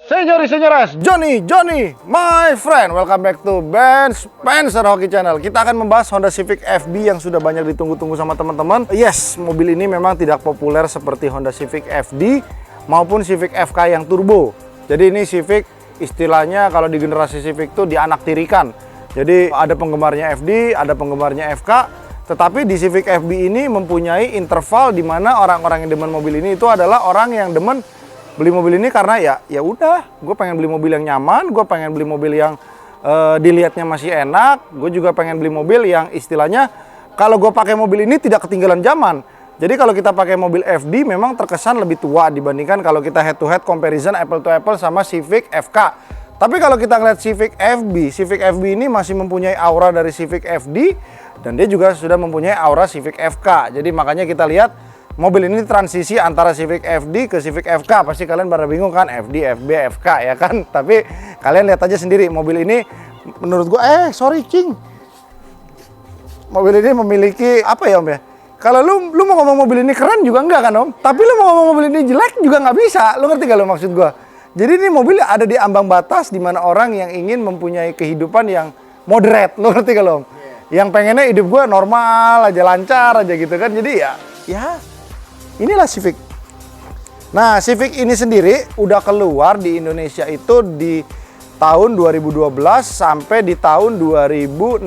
Senyori, senyoras, Johnny, my friend. Welcome back to Ben Spencer Hockey Channel. Kita akan membahas Honda Civic FB yang sudah banyak ditunggu-tunggu sama teman-teman. Yes, mobil ini memang tidak populer seperti Honda Civic FD maupun Civic FK yang turbo. Jadi ini Civic istilahnya kalau di generasi Civic itu dianaktirikan. Jadi ada penggemarnya FD, ada penggemarnya FK. Tetapi di Civic FB ini mempunyai interval di mana orang-orang yang demen mobil ini itu adalah orang yang demen beli mobil ini karena ya udah, gue pengen beli mobil yang nyaman, gue pengen beli mobil yang dilihatnya masih enak, gue juga pengen beli mobil yang istilahnya kalau gue pakai mobil ini tidak ketinggalan zaman. Jadi kalau kita pakai mobil FD memang terkesan lebih tua dibandingkan kalau kita head to head comparison apple to apple sama Civic FK. Tapi kalau kita ngeliat Civic FB ini masih mempunyai aura dari Civic FD dan dia juga sudah mempunyai aura Civic FK. Jadi makanya kita lihat mobil ini transisi antara Civic FD ke Civic FK. Pasti kalian pada bingung kan, FD, FB, FK ya kan. Tapi kalian lihat aja sendiri, mobil ini menurut gue, mobil ini memiliki apa ya om ya? Kalau lu mau ngomong mobil ini keren juga enggak kan om? Tapi lu mau ngomong mobil ini jelek juga nggak bisa. Lu ngerti gak lo maksud gue? Jadi ini mobil ada di ambang batas di mana orang yang ingin mempunyai kehidupan yang moderate. Lu ngerti gak lo om? Yang pengennya hidup gue normal aja, lancar aja gitu kan. Jadi ya inilah Civic. Nah, Civic ini sendiri udah keluar di Indonesia itu di tahun 2012 sampai di tahun 2016.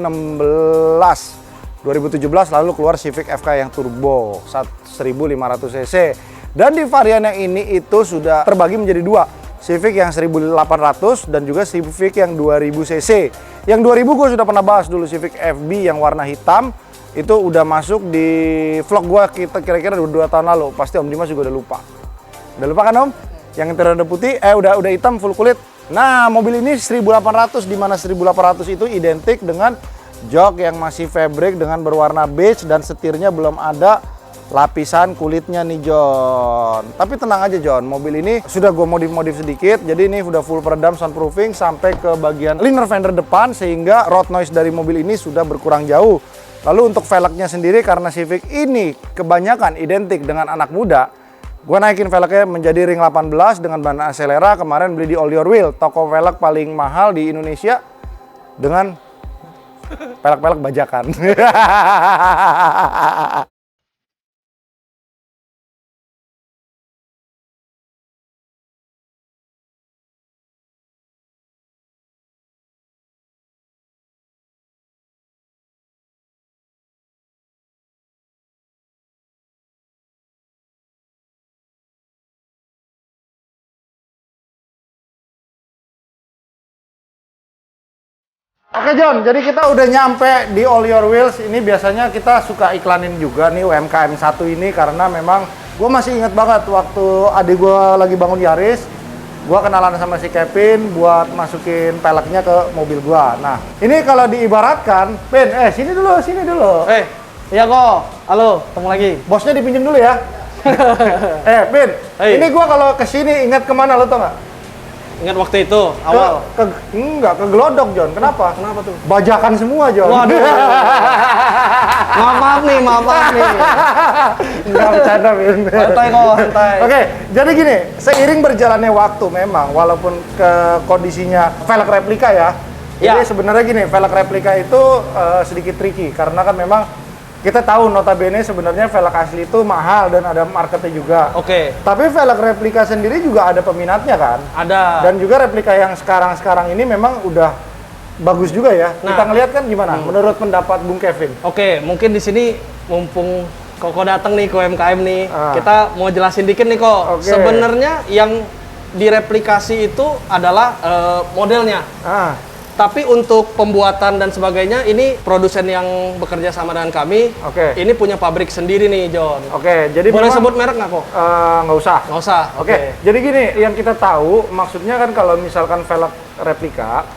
2017 lalu keluar Civic FK yang turbo 1500 cc. Dan di varian yang ini itu sudah terbagi menjadi dua. Civic yang 1800 dan juga Civic yang 2000 cc. Yang 2000 gue sudah pernah bahas dulu, Civic FB yang warna hitam. Itu udah masuk di vlog gua kita kira-kira 2 tahun lalu. Pasti Om Dimas juga udah lupa. Udah lupa kan Om? Yang interior udah putih, udah hitam full kulit. Nah, mobil ini 1800 di mana 1800 itu identik dengan jok yang masih fabric dengan berwarna beige dan setirnya belum ada lapisan kulitnya nih John. Tapi tenang aja John, mobil ini sudah gue modif-modif sedikit. Jadi ini udah full peredam soundproofing sampai ke bagian liner fender depan sehingga road noise dari mobil ini sudah berkurang jauh. Lalu untuk velgnya sendiri karena Civic ini kebanyakan identik dengan anak muda, gue naikin velgnya menjadi ring 18 dengan ban Acelera. Kemarin beli di All Your Wheel, toko velg paling mahal di Indonesia dengan velg-velg bajakan. Oke John, jadi kita udah nyampe di All Your Wheels. Ini biasanya kita suka iklanin juga nih UMKM 1 ini karena memang gue masih inget banget waktu adik gue lagi bangun Yaris, gue kenalan sama si Kevin buat masukin peleknya ke mobil gue. Nah, ini kalau diibaratkan, Pin, sini dulu. Iya kok. Halo, ketemu lagi. Bosnya dipinjem dulu ya. Pin, ini gue kalau kesini ingat kemana lo tau nggak? Ingat waktu itu, awal? Enggak, ke Glodok, John. Kenapa? Kenapa tuh? Bajakan semua, John. Waduh. maaf nih. Enggak bercanda, Bin. Santai. Oke, jadi gini, seiring berjalannya waktu memang, walaupun ke kondisinya velg replika ya. Jadi sebenarnya gini, velg replika itu sedikit tricky, karena kan memang kita tahu notabene sebenarnya velg asli itu mahal dan ada marketnya juga. Oke. Tapi velg replika sendiri juga ada peminatnya kan? Ada. Dan juga replika yang sekarang ini memang udah bagus juga ya. Nah, kita ngelihat kan gimana? Menurut pendapat Bung Kevin? Oke, mungkin di sini mumpung Koko datang nih ke UMKM nih, kita mau jelasin dikit nih kok. Sebenarnya yang direplikasi itu adalah modelnya. Tapi untuk pembuatan dan sebagainya, ini produsen yang bekerja sama dengan kami. Ini punya pabrik sendiri nih, John. Jadi boleh memang, sebut merek nggak kok? Nggak usah. Nggak usah. Jadi gini, yang kita tahu, maksudnya kan kalau misalkan velg replika,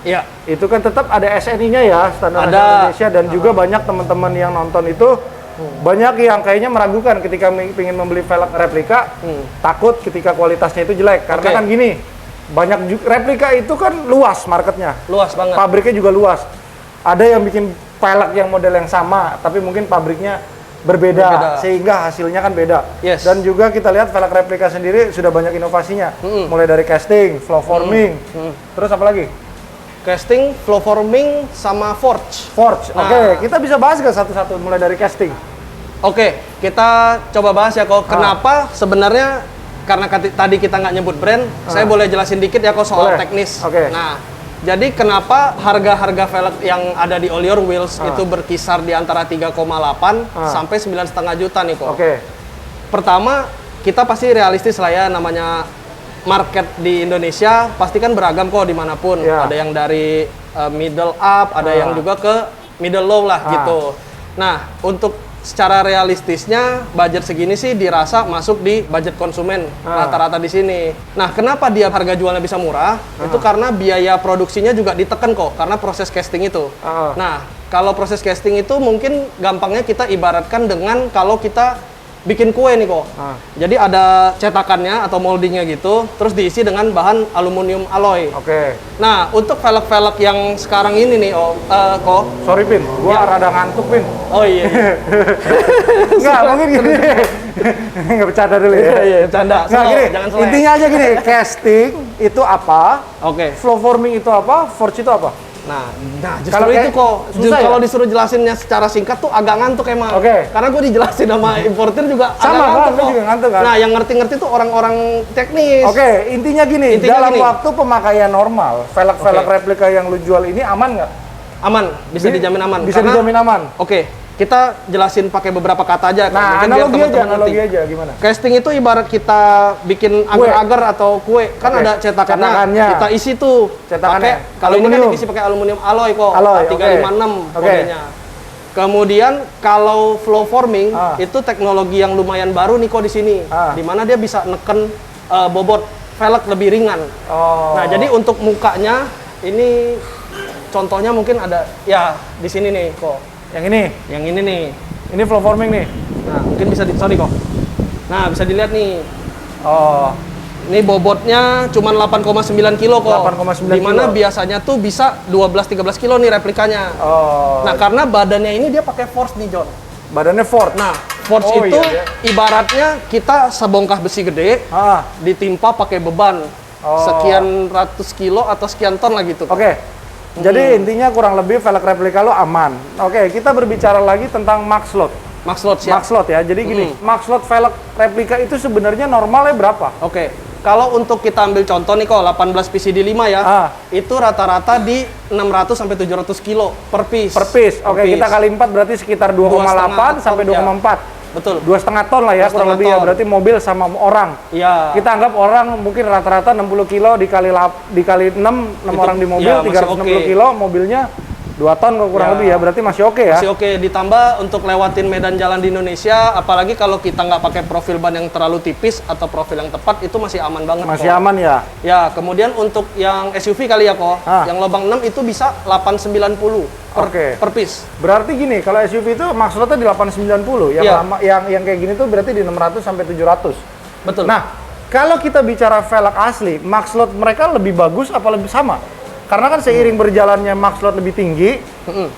itu kan tetap ada SNI-nya ya, standar Indonesia, dan juga banyak teman-teman yang nonton itu banyak yang kayaknya meragukan ketika ingin membeli velg replika, takut ketika kualitasnya itu jelek. Karena kan gini, banyak replika itu kan luas marketnya. Luas banget. Pabriknya juga luas. Ada yang bikin pelek yang model yang sama, tapi mungkin pabriknya berbeda. Sehingga hasilnya kan beda. Yes. Dan juga kita lihat velg replika sendiri sudah banyak inovasinya. Mulai dari casting, flow forming, terus apa lagi? Casting, flow forming, sama forge. Forge. Oke, kita bisa bahas nggak satu-satu mulai dari casting? Oke, kita coba bahas ya kok. Kenapa sebenarnya, karena tadi kita nggak nyebut brand, saya boleh jelasin dikit ya kok soal teknis. Nah, jadi kenapa harga-harga velg yang ada di All Your Wheels itu berkisar di antara 3,8 sampai 9,5 juta nih kok. Pertama, kita pasti realistis lah ya, namanya market di Indonesia pasti kan beragam kok dimanapun. Ada yang dari middle up, ada yang juga ke middle low lah gitu. Nah, untuk secara realistisnya budget segini sih dirasa masuk di budget konsumen rata-rata di sini. Nah, kenapa dia harga jualnya bisa murah? Itu karena biaya produksinya juga ditekan kok, karena proses casting itu. Nah, kalau proses casting itu mungkin gampangnya kita ibaratkan dengan kalau kita bikin kue nih kok. Jadi ada cetakannya atau moldingnya gitu, terus diisi dengan bahan aluminium alloy. Nah, untuk velg-velg yang sekarang ini nih, kok. Sorry Pin, gua rada ngantuk Pin. Oh iya. Nggak, mungkin gini. Nggak bercanda dulu ya. Iya, bercanda. Nggak, gini, jangan selek. intinya aja gini, casting itu apa? Flow forming itu apa? Forge itu apa? Nah justru itu kok. Kalau disuruh jelasinnya secara singkat tuh agak ngantuk emang. Karena gue dijelasin sama importer juga sama agak ngantuk kok. juga ngantuk kan? Nah, yang ngerti-ngerti tuh orang-orang teknis. Intinya gini, dalam waktu pemakaian normal, velg-velg replika yang lu jual ini aman nggak? Aman, bisa dijamin aman. Bisa dijamin aman. Kita jelasin pakai beberapa kata aja. Nah, analogi aja gimana? Casting itu ibarat kita bikin agar-agar atau kue, kan ada cetakannya. Kita isi tuh pakai, kalau ini kan diisi pakai aluminium alloy kok, A356 kodenya. Kemudian kalau flow forming itu teknologi yang lumayan baru nih kok di sini, di mana dia bisa neken bobot velg lebih ringan. Nah, jadi untuk mukanya ini contohnya mungkin ada ya di sini nih kok. Yang ini nih. Ini flow forming nih. Nah, mungkin bisa kok. Nah, bisa dilihat nih. Ini bobotnya cuma 8,9 kilo kok. 8,9 Dimana biasanya tuh bisa 12-13 kilo nih replikanya. Nah, karena badannya ini dia pakai force nih, John. Badannya force. Nah, force itu ibaratnya kita sebongkah besi gede ditimpa pakai beban sekian ratus kilo atau sekian ton lah gitu. Jadi intinya kurang lebih velg replika lo aman. Kita berbicara lagi tentang max load. Max load ya. Jadi gini, max load velg replika itu sebenarnya normalnya berapa? Kalau untuk kita ambil contoh nih kok 18 PCD 5 ya, itu rata-rata di 600 sampai 700 kilo per piece. Kita kali 4 berarti sekitar 2,8 sampai 2,4. Betul. 2,5 ton lah ya kurang lebih ya. Berarti mobil sama orang. Kita anggap orang mungkin rata-rata 60 kilo dikali 6 orang di mobil, 360 kilo, mobilnya 2 ton kurang lebih ya. Berarti masih ya. Masih ditambah untuk lewatin medan jalan di Indonesia, apalagi kalau kita nggak pakai profil ban yang terlalu tipis atau profil yang tepat, itu masih aman banget. Masih aman ya. Ya, kemudian untuk yang SUV kali ya kok, yang lubang 6 itu bisa 890 per piece. Berarti gini, kalau SUV itu max load-nya di 890, yang kayak gini tuh berarti di 600 sampai 700. Betul. Nah, kalau kita bicara velg asli, max load mereka lebih bagus apa lebih sama? Karena kan seiring berjalannya max load lebih tinggi,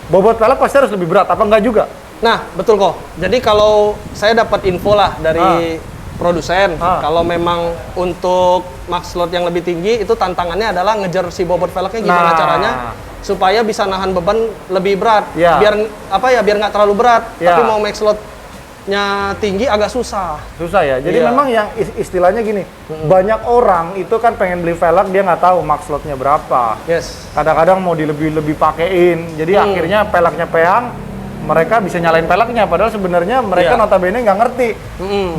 bobot velg pasti harus lebih berat, apa enggak juga? Nah, betul kok. Jadi kalau saya dapat info lah dari produsen, kalau memang untuk max load yang lebih tinggi, itu tantangannya adalah ngejar si bobot velgnya gimana caranya supaya bisa nahan beban lebih berat. Biar nggak terlalu berat, tapi mau max load-nya tinggi agak susah. Susah ya. Jadi memang yang istilahnya gini, banyak orang itu kan pengen beli velg dia nggak tahu max load-nya berapa. Kadang-kadang mau lebih pakein. Jadi akhirnya velgnya peang, mereka bisa nyalain velgnya padahal sebenarnya mereka notabene nggak ngerti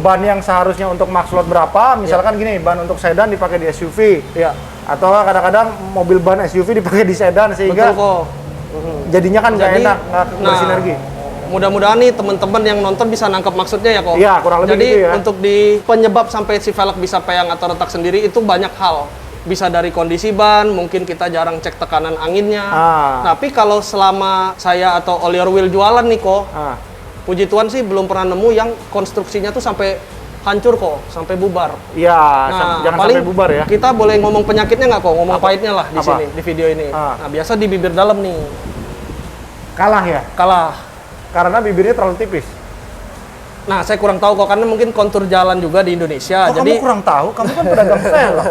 ban yang seharusnya untuk max load berapa. Misalkan gini, ban untuk sedan dipakai di SUV. Atau kadang-kadang mobil ban SUV dipakai di sedan sehingga jadinya kan nggak enak, nggak bersinergi. Mudah-mudahan nih teman-teman yang nonton bisa nangkep maksudnya ya kok. Iya, kurang lebih jadi gitu ya. Untuk di penyebab sampai si velg bisa peang atau retak sendiri itu banyak hal. Bisa dari kondisi ban, mungkin kita jarang cek tekanan anginnya. Tapi kalau selama saya atau All Your Wheel jualan nih kok, puji Tuhan sih belum pernah nemu yang konstruksinya tuh sampai hancur kok, sampai bubar. Jangan sampai bubar ya. Kita boleh ngomong penyakitnya nggak kok, ngomong pahitnya lah di sini, di video ini. Nah, biasa di bibir dalam nih. Kalah ya? Kalah. Karena bibirnya terlalu tipis. Nah, saya kurang tahu kok karena mungkin kontur jalan juga di Indonesia. Oh, jadi kamu kurang tahu? Kamu kan pedagang velg.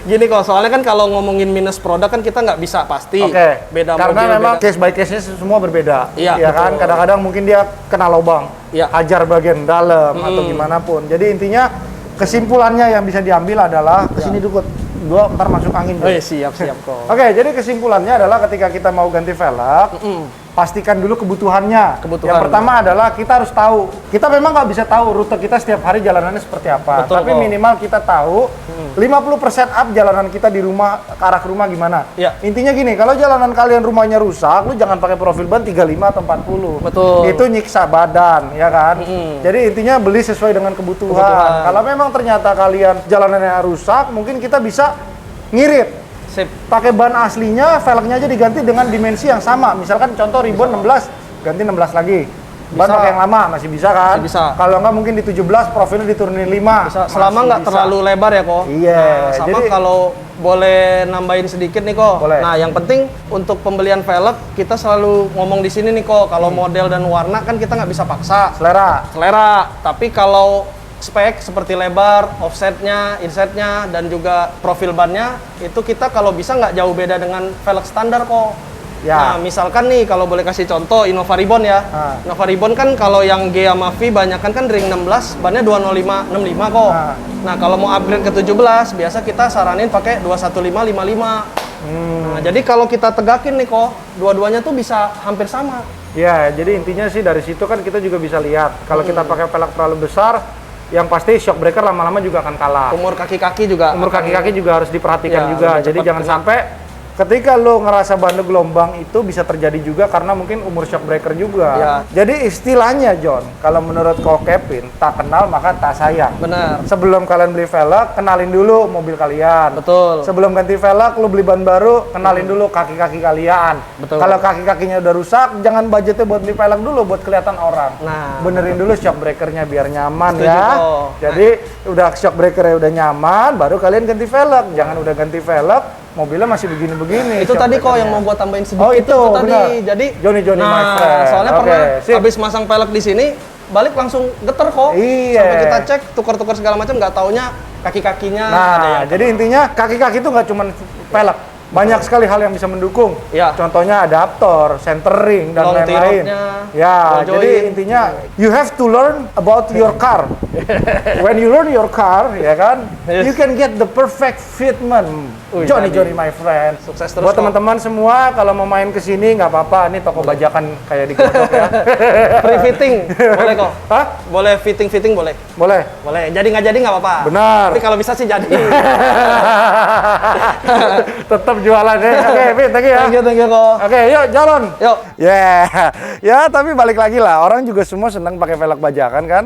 gini kok, soalnya kan kalau ngomongin minus produk kan kita nggak bisa pasti. Oke. Beda Karena mobil, memang beda. case by case-nya semua berbeda. Iya, ya kan? betul. Kadang-kadang mungkin dia kena lubang, Iya. hajar bagian dalam atau gimana pun. Jadi intinya kesimpulannya yang bisa diambil adalah kesini dulu. Gua ntar masuk angin. Oh, iya, siap kok. Oke, jadi kesimpulannya adalah ketika kita mau ganti velg, pastikan dulu kebutuhannya. Kebutuhan. Yang pertama adalah kita harus tahu. Kita memang nggak bisa tahu rute kita setiap hari jalanannya seperti apa. Betul, tapi kok. minimal kita tahu 50% up jalanan kita di rumah, ke arah rumah gimana. Iya. Intinya gini, kalau jalanan kalian rumahnya rusak, lu jangan pakai profil ban 35 atau 40. Betul. Itu nyiksa badan, ya kan? Jadi intinya beli sesuai dengan kebutuhan. Kalau memang ternyata kalian jalanannya rusak, mungkin kita bisa ngirit. Sip. Pakai ban aslinya, velgnya aja diganti dengan dimensi yang sama. Misalkan contoh ribbon 16, ganti 16 lagi. Ban Bisa. pakai yang lama, masih bisa kan? Masih bisa. Kalau nggak mungkin di 17, profilnya diturunin 5. Bisa, selama Masih nggak bisa. terlalu lebar ya kok. Iya, Nah, sama jadi- kalau boleh nambahin sedikit nih kok. Boleh. Nah, yang penting untuk pembelian velg kita selalu ngomong di sini nih kok. Kalau model dan warna kan kita nggak bisa paksa. Selera. Tapi kalau spek seperti lebar, offsetnya, insetnya, dan juga profil bannya itu kita kalau bisa nggak jauh beda dengan velg standar kok. Ya. Nah, misalkan nih kalau boleh kasih contoh Innova Ribbon ya. Innova Ribbon kan kalau yang G sama V banyakan kan ring 16, bannya 205 65 kok. Nah, kalau mau upgrade ke 17 biasa kita saranin pakai 215 55. Nah, jadi kalau kita tegakin nih kok, dua-duanya tuh bisa hampir sama. Ya, jadi intinya sih dari situ kan kita juga bisa lihat. Kalau kita pakai velg terlalu besar, yang pasti shock breaker lama-lama juga akan kalah. Umur kaki-kaki juga. Umur kaki-kaki juga harus diperhatikan Ya, juga. udah Jadi cepat jangan kena. sampai ketika lo ngerasa ban lo gelombang itu bisa terjadi juga karena mungkin umur shock breaker juga. Ya. Jadi istilahnya John, kalau menurut Ko Kevin, tak kenal maka tak sayang. Benar. Sebelum kalian beli velg, kenalin dulu mobil kalian. Betul. Sebelum ganti velg, lo beli ban baru, kenalin dulu kaki-kaki kalian. Betul. Kalau kaki-kakinya udah rusak, jangan budgetnya buat beli velg dulu buat kelihatan orang. Nah. Benerin dulu shock breakernya biar nyaman Setuju, ya. Ko. Jadi udah shock breakernya udah nyaman, baru kalian ganti velg. Jangan udah ganti velg, mobilnya masih begini-begini. Itu shock tadi kok breakernya. yang mau buat tambahin sedikit. Oh, itu, tadi. benar. Jadi Johnny, my nah, friend. soalnya Oke, pernah sip. habis masang velg di sini, balik langsung geter kok. Iya. Sampai kita cek tukar-tukar segala macam, nggak taunya kaki-kakinya ada Nah, yang jadi intinya kaki-kaki itu nggak cuma velg. Banyak sekali hal yang bisa mendukung. Ya. Contohnya adaptor, centering, dan Long lain-lain. T-rodnya, Ya, ball jadi joint. intinya you have to learn about your car. When you learn your car, ya kan, Yes. you can get the perfect fitment. Wih, Johnny, tadi. my friend. Sukses terus, Buat Ko. teman-teman semua, kalau mau main ke sini nggak apa-apa. Ini toko bajakan kayak di Godok ya. free fitting boleh kok. Hah? Boleh fitting boleh. Boleh. Boleh. Jadi nggak jadi nggak apa-apa. Benar. Tapi kalau bisa sih jadi. Tetap jualan ya. Oke, Fit, thank you ya. Thank you kok. Oke, yuk jalan. Yuk. Ya, tapi balik lagi lah. Orang juga semua senang pakai velg bajakan kan?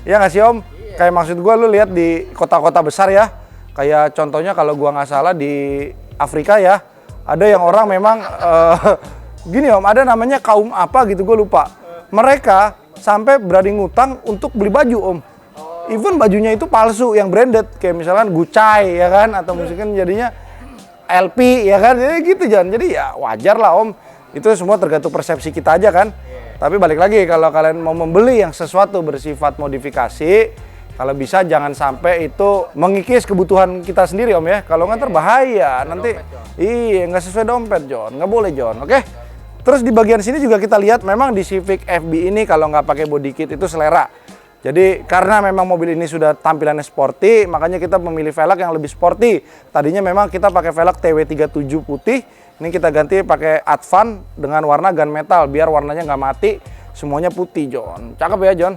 Ya nggak sih Om? Kayak maksud gua lu lihat di kota-kota besar ya. Kayak contohnya kalau gua nggak salah di Afrika ya, ada yang orang memang gini Om, ada namanya kaum apa gitu gua lupa. Mereka sampai berani ngutang untuk beli baju Om. Even bajunya itu palsu yang branded kayak misalkan Gucci ya kan, atau misalkan jadinya LP ya kan, jadi gitu Jan. Jadi ya wajar lah Om, itu semua tergantung persepsi kita aja kan. Tapi balik lagi, kalau kalian mau membeli yang sesuatu bersifat modifikasi, kalau bisa jangan sampai itu mengikis kebutuhan kita sendiri Om ya. Kalau nggak terbahaya nanti. Iya, nggak sesuai dompet John, nggak boleh John. Oke. Terus di bagian sini juga kita lihat memang di Civic FB ini kalau nggak pakai body kit itu selera. Jadi karena memang mobil ini sudah tampilannya sporty, makanya kita memilih velg yang lebih sporty. Tadinya memang kita pakai velg TW37 putih, ini kita ganti pakai Advan dengan warna gunmetal biar warnanya nggak mati, semuanya putih John. Cakep ya John.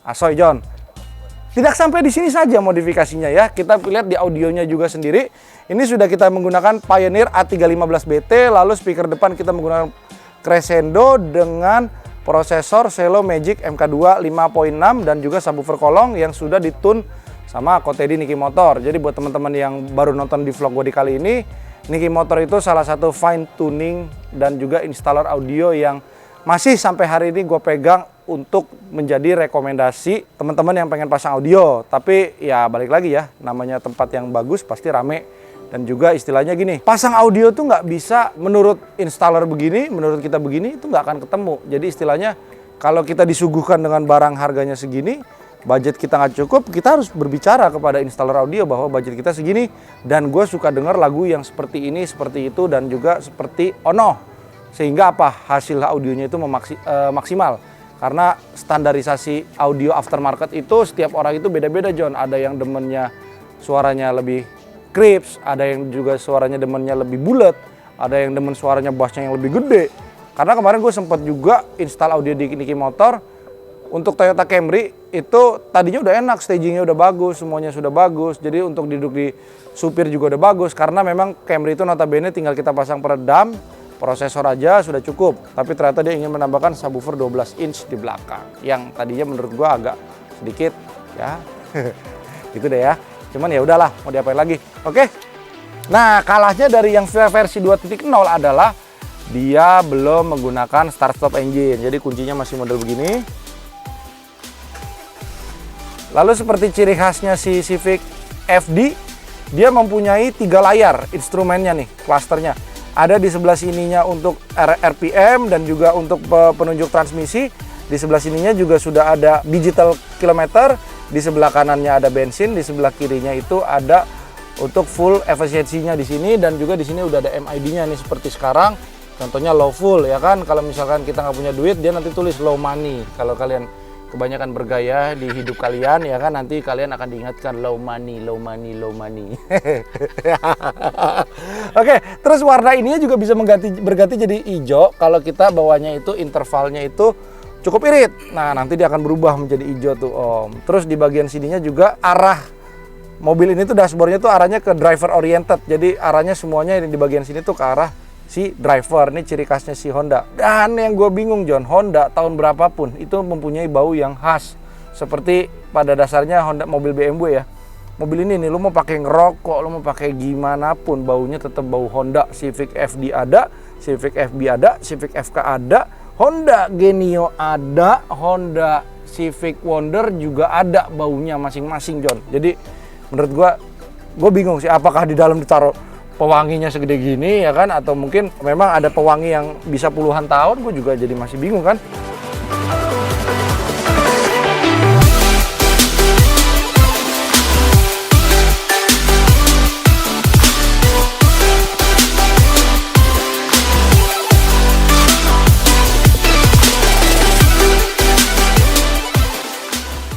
Asoy John. Tidak sampai di sini saja modifikasinya ya. Kita lihat di audionya juga sendiri. Ini sudah kita menggunakan Pioneer A315BT, lalu speaker depan kita menggunakan Crescendo dengan prosesor Celo Magic MK2 5.6 dan juga subwoofer kolong yang sudah ditune sama Kotedi Niki Motor. Jadi buat teman-teman yang baru nonton di vlog gue di kali ini, Niki Motor itu salah satu fine tuning dan juga installer audio yang masih sampai hari ini gue pegang untuk menjadi rekomendasi teman-teman yang pengen pasang audio. Tapi ya balik lagi ya, namanya tempat yang bagus pasti rame. Dan juga istilahnya gini, pasang audio tuh nggak bisa menurut installer begini, menurut kita begini, itu nggak akan ketemu. Jadi istilahnya Kalau kita disuguhkan dengan barang harganya segini, budget kita nggak cukup, kita harus berbicara kepada installer audio bahwa budget kita segini dan gue suka dengar lagu yang seperti ini, seperti itu, dan juga seperti Ono. Sehingga apa? Hasil audionya itu maksimal. Karena standarisasi audio aftermarket itu setiap orang itu beda-beda, John. Ada yang demennya suaranya lebih crisp, ada yang juga suaranya demennya lebih bulat, ada yang demen suaranya bassnya yang lebih gede. Karena kemarin gue sempat juga install audio di Niki Motor untuk Toyota Camry itu tadinya udah enak, stagingnya udah bagus, semuanya sudah bagus. Jadi untuk duduk di supir juga udah bagus karena memang Camry itu notabene tinggal kita pasang peredam, prosesor aja sudah cukup. Tapi ternyata dia ingin menambahkan subwoofer 12 inch di belakang yang tadinya menurut gue agak sedikit ya gitu deh ya. Cuman ya udahlah, mau diapain lagi. Oke. Nah, kalahnya dari yang versi 2.0 adalah dia belum menggunakan start stop engine. Jadi kuncinya masih model begini. Lalu seperti ciri khasnya si Civic FD, dia mempunyai 3 layar instrumennya nih, klasternya. Ada di sebelah sininya untuk RPM dan juga untuk penunjuk transmisi. Di sebelah sininya juga sudah ada digital kilometer. Di sebelah kanannya ada bensin, di sebelah kirinya itu ada untuk full efisiensinya di sini dan juga di sini udah ada MID-nya nih seperti sekarang. Contohnya low full ya kan. Kalau misalkan kita nggak punya duit, dia nanti tulis low money. Kalau kalian kebanyakan bergaya di hidup kalian ya kan, nanti kalian akan diingatkan low money, low money, low money. Oke, terus warna ininya juga bisa berganti jadi hijau kalau kita bawanya itu intervalnya itu cukup irit. Nah, nanti dia akan berubah menjadi hijau tuh, Om. Terus di bagian sininya juga arah mobil ini tuh dashboardnya tuh arahnya ke driver oriented. Jadi arahnya semuanya di bagian sini tuh ke arah si driver. Ini ciri khasnya si Honda. Dan yang gue bingung, John, Honda tahun berapapun itu mempunyai bau yang khas. Seperti pada dasarnya Honda mobil BMW ya. Mobil ini nih, lu mau pakai ngerokok, lu mau pakai gimana pun, baunya tetap bau Honda. Civic FD ada, Civic FB ada, Civic FK ada, Honda Genio ada, Honda Civic Wonder juga ada baunya masing-masing, John. Jadi menurut gue bingung sih apakah di dalam ditaruh pewanginya segede gini ya kan, atau mungkin memang ada pewangi yang bisa puluhan tahun. Gue juga jadi masih bingung kan.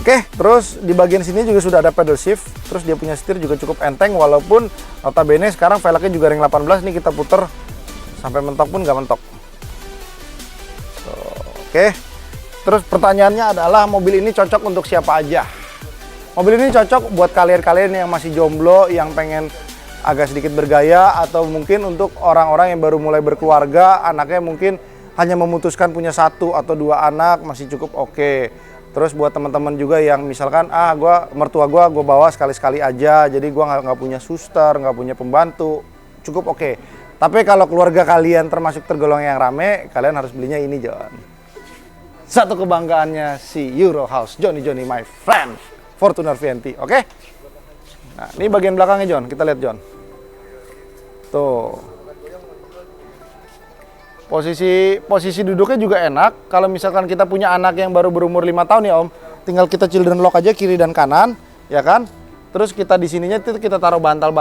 Oke, terus di bagian sini juga sudah ada pedal shift. Terus dia punya setir juga cukup enteng, walaupun notabene sekarang velgnya juga ring 18. Nih kita puter sampai mentok pun nggak mentok. Oke, terus pertanyaannya adalah mobil ini cocok untuk siapa aja? Mobil ini cocok buat kalian-kalian yang masih jomblo, yang pengen agak sedikit bergaya, atau mungkin untuk orang-orang yang baru mulai berkeluarga, anaknya mungkin hanya memutuskan punya 1 atau 2 anak, masih cukup oke. Terus buat teman-teman juga yang misalkan mertua gua bawa sekali-sekali aja, jadi gua nggak punya suster, nggak punya pembantu, cukup oke. Tapi kalau keluarga kalian termasuk tergolong yang rame, kalian harus belinya ini, John. Satu kebanggaannya si Euro House, Johnny my friend, Fortuner VNT, oke? Nah, ini bagian belakangnya, John. Kita lihat, John. Tuh. Posisi duduknya juga enak. Kalau misalkan kita punya anak yang baru berumur 5 tahun ya, Om, tinggal kita children lock aja kiri dan kanan, ya kan? Terus kita di sininya itu kita taruh bantal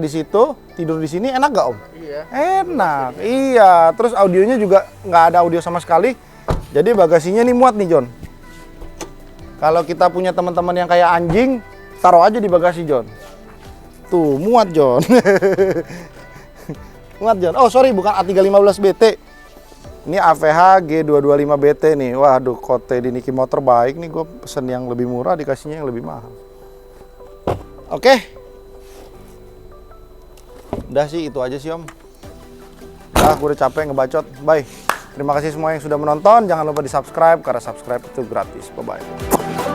di situ, tidur di sini, enak gak, Om? Iya. Enak. Iya. Terus audionya juga nggak ada audio sama sekali. Jadi bagasinya nih muat nih, John. Kalau kita punya teman-teman yang kayak anjing, taruh aja di bagasi, John. Tuh, muat, John. Muat, John. Oh, sorry, bukan A315BT. Ini AVH G225BT nih. Waduh, kote di Niki Motor baik nih. Gue pesen yang lebih murah, dikasihnya yang lebih mahal. Oke. Udah sih, itu aja sih, Om. Gue udah capek ngebacot. Bye. Terima kasih semua yang sudah menonton. Jangan lupa di subscribe, karena subscribe itu gratis. Bye-bye.